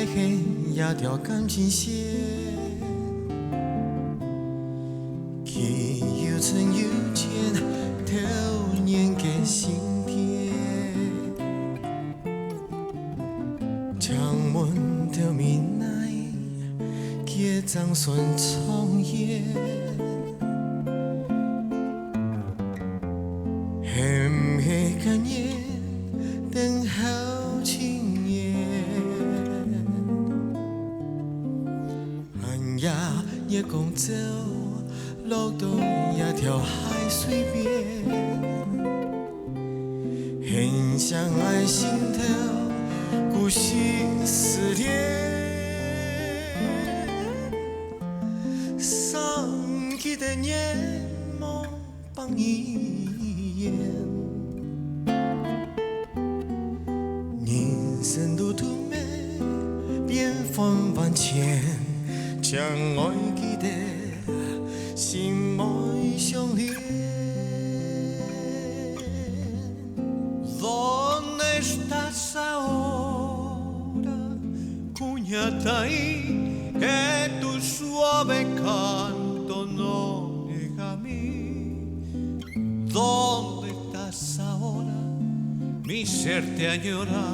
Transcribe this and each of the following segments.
爱恨也条感情线，去又深又浅，透年的心田。창문 더 midnight，街张算重演，很黑感念，等候青烟。寒夜夜光走，路到一条海水边，很想爱心头孤星思念。上记的年梦帮一眼，人生路途美，变幻万千，将爱记得心爱相连。¿Dónde estás ahora, cuñata ahí, que tu suave canto no llega a mí? ¿Dónde estás ahora? Mi ser te añora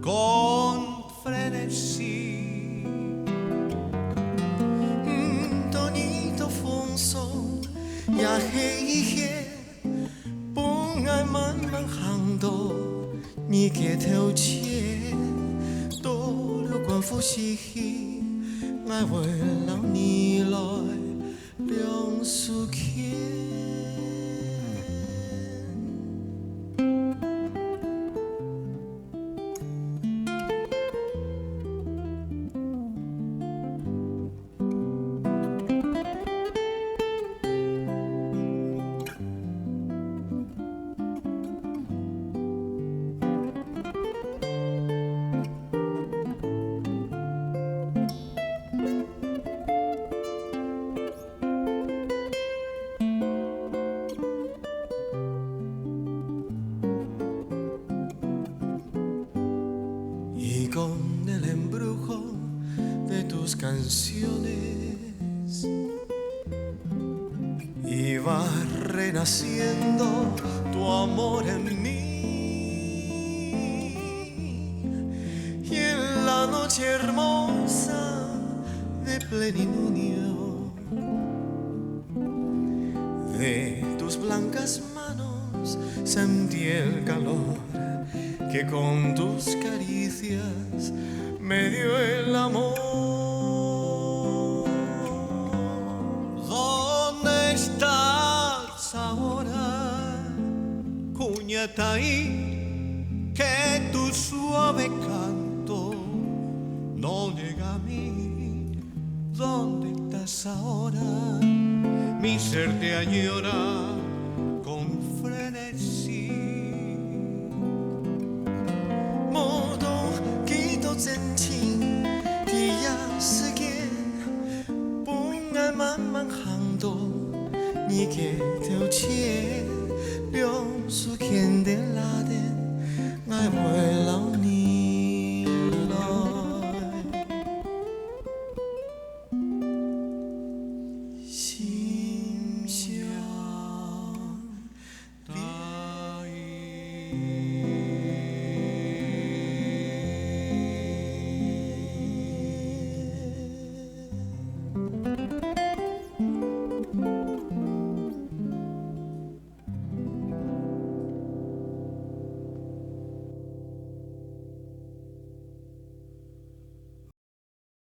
con frenesí. Tonito Fonso, ya黑一黑，不爱慢慢行到你嘅头前，多了关乎喜喜，爱为了你来两手牵。Y con el embrujo de tus canciones iba renaciendo tu amor en mí. Y en la noche hermosa de plenilunio de tus blancas manos sentí el calor que con tus caricias me dio el amor. ¿Dónde estás ahora, cuñata ahí, que tu suave canto no llega a mí? ¿Dónde estás ahora? Mi ser te añora con frenesí. 모두 기도真情地呀时间，不爱慢慢行到你嘅